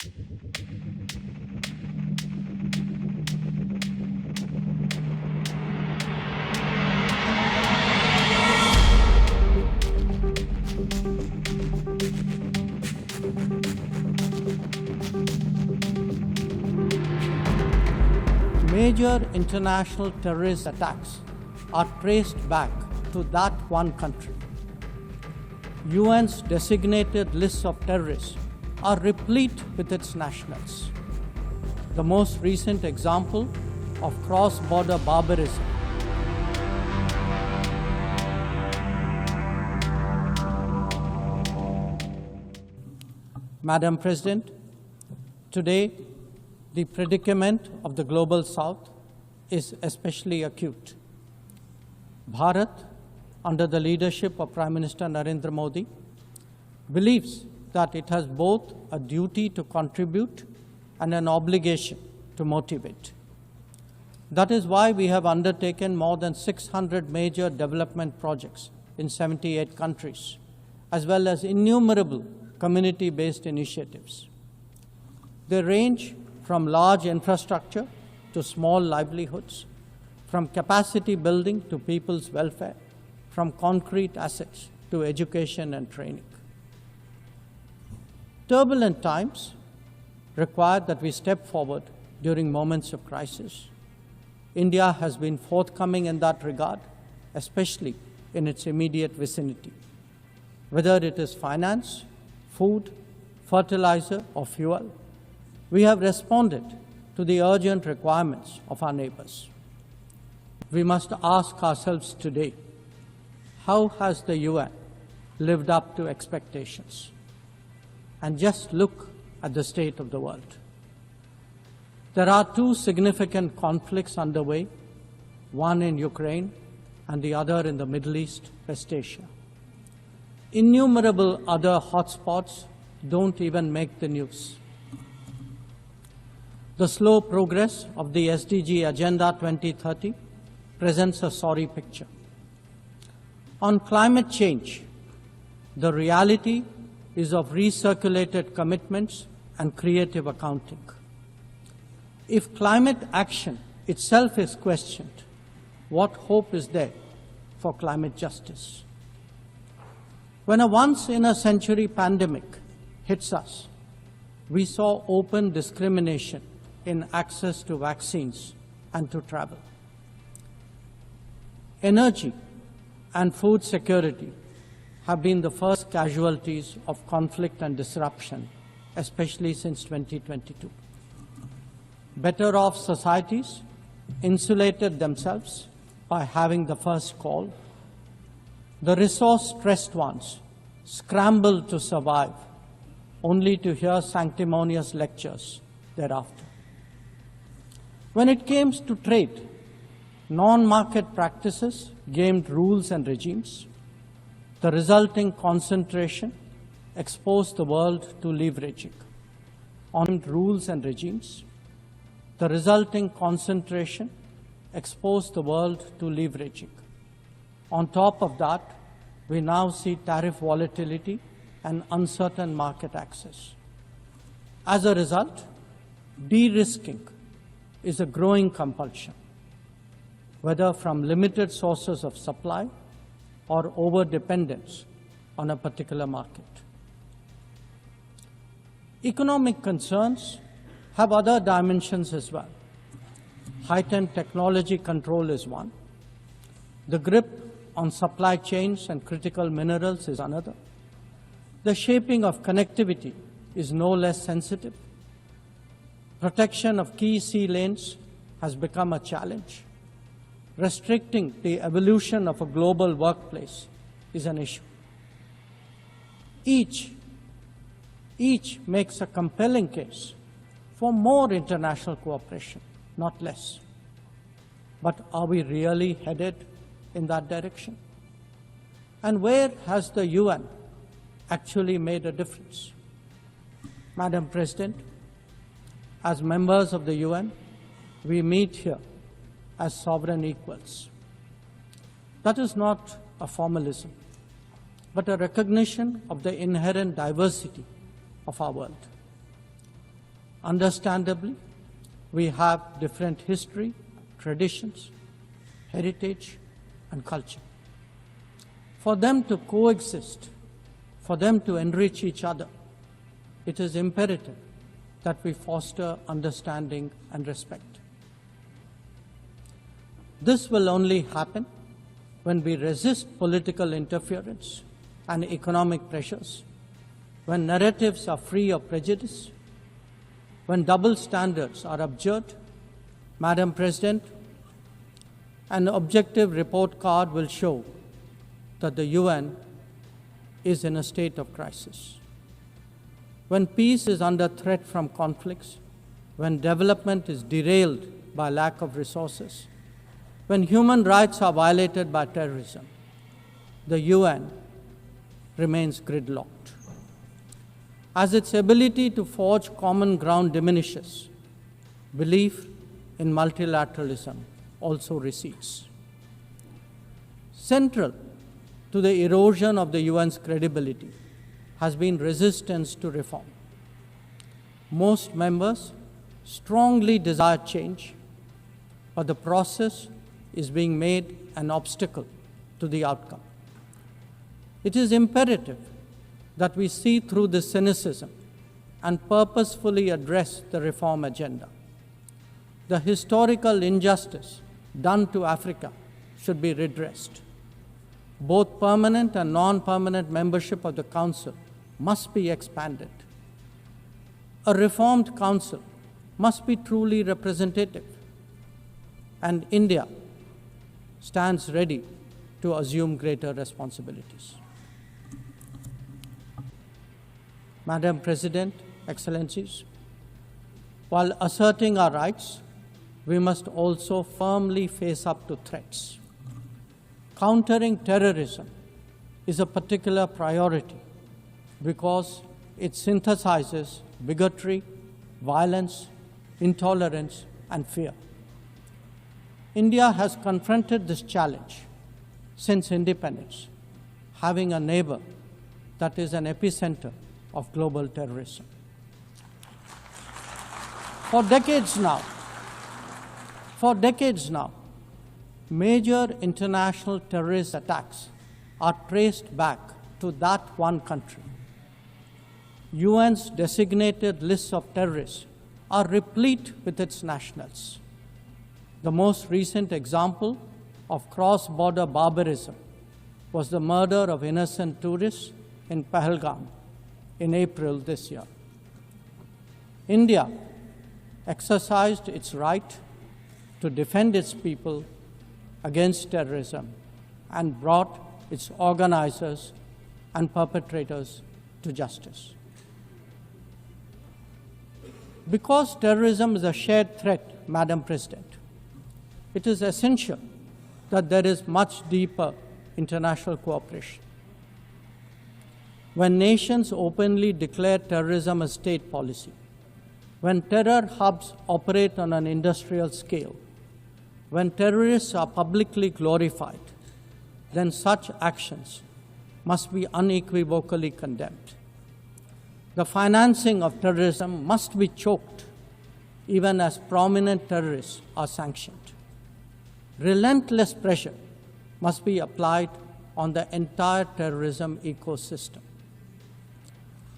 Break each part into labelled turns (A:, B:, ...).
A: Major international terrorist attacks are traced back to that one country. UN's designated lists of terrorists are replete with its nationals. The most recent example of cross-border barbarism Madam President, today the predicament of the Global South is especially acute. Bharat, under the leadership of Prime Minister Narendra Modi, believes that it has both a duty to contribute and an obligation to motivate. That is why we have undertaken more than 600 major development projects in 78 countries, as well as innumerable community-based initiatives. They range from large infrastructure to small livelihoods, from capacity building to people's welfare, from concrete assets to education and training. Turbulent times require that we step forward during moments of crisis. India has been forthcoming in that regard, especially in its immediate vicinity. Whether it is finance, food, fertilizer, or fuel, we have responded to the urgent requirements of our neighbors. We must ask ourselves today, how has the UN lived up to expectations? And just look at the state of the world. There are two significant conflicts underway, one in Ukraine and the other in the Middle East, West Asia. Innumerable other hotspots don't even make the news. The slow progress of the SDG Agenda 2030 presents a sorry picture. On climate change, the reality is of recirculated commitments and creative accounting. If climate action itself is questioned, what hope is there for climate justice? When a once-in-a-century pandemic hits us, we saw open discrimination in access to vaccines and to travel. Energy and food security have been the first casualties of conflict and disruption, especially since 2022. Better off societies insulated themselves by having the first call. The resource-stressed ones scrambled to survive, only to hear sanctimonious lectures thereafter. When it came to trade, non-market practices gamed rules and regimes. The resulting concentration exposed the world to leveraging. On rules and regimes, the resulting concentration exposed the world to leveraging. On top of that, we now see tariff volatility and uncertain market access. As a result, de-risking is a growing compulsion, whether from limited sources of supply or over-dependence on a particular market. Economic concerns have other dimensions as well. Heightened technology control is one. The grip on supply chains and critical minerals is another. The shaping of connectivity is no less sensitive. Protection of key sea lanes has become a challenge. Restricting the evolution of a global workplace is an issue. Each makes a compelling case for more international cooperation, not less. But are we really headed in that direction? And where has the UN actually made a difference? Madam President, as members of the UN, we meet here as sovereign equals. That is not a formalism, but a recognition of the inherent diversity of our world. Understandably, we have different history, traditions, heritage, and culture. For them to coexist, for them to enrich each other, it is imperative that we foster understanding and respect. This will only happen when we resist political interference and economic pressures, when narratives are free of prejudice, when double standards are abjured. Madam President, an objective report card will show that the UN is in a state of crisis. When peace is under threat from conflicts, when development is derailed by lack of resources, when human rights are violated by terrorism, the UN remains gridlocked. As its ability to forge common ground diminishes, belief in multilateralism also recedes. Central to the erosion of the UN's credibility has been resistance to reform. Most members strongly desire change, but the process is being made an obstacle to the outcome. It is imperative that we see through this cynicism and purposefully address the reform agenda. The historical injustice done to Africa should be redressed. Both permanent and non-permanent membership of the Council must be expanded. A reformed Council must be truly representative, and India stands ready to assume greater responsibilities. Madam President, Excellencies, while asserting our rights, we must also firmly face up to threats. Countering terrorism is a particular priority because it synthesizes bigotry, violence, intolerance, and fear. India has confronted this challenge since independence, having a neighbor that is an epicenter of global terrorism. For decades now, major international terrorist attacks are traced back to that one country. UN's designated lists of terrorists are replete with its nationals. The most recent example of cross-border barbarism was the murder of innocent tourists in Pahalgam in April this year. India exercised its right to defend its people against terrorism and brought its organizers and perpetrators to justice. Because terrorism is a shared threat, Madam President, it is essential that there is much deeper international cooperation. When nations openly declare terrorism a state policy, when terror hubs operate on an industrial scale, when terrorists are publicly glorified, then such actions must be unequivocally condemned. The financing of terrorism must be choked, even as prominent terrorists are sanctioned. Relentless pressure must be applied on the entire terrorism ecosystem.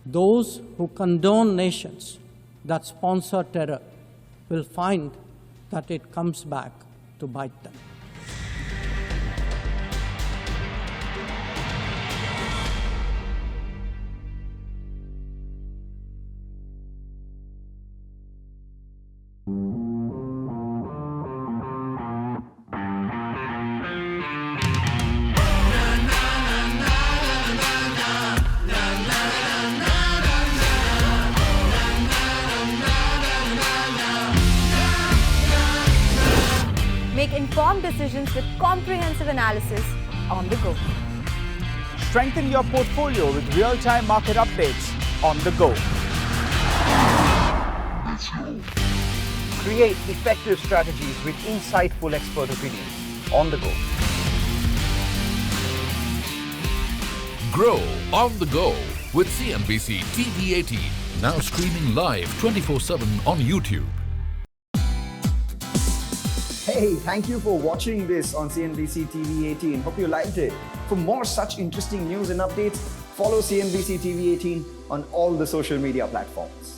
A: Those who condone nations that sponsor terror will find that it comes back to bite them.
B: Make informed decisions with comprehensive analysis on the go.
C: Strengthen your portfolio with real-time market updates on the go. Create effective strategies with insightful expert opinions on the go.
D: Grow on the go with CNBC-TV18 Now streaming live 24/7 on YouTube.
E: Hey, thank you for watching this on CNBC TV18. Hope you liked it. For more such interesting news and updates, follow CNBC TV18 on all the social media platforms.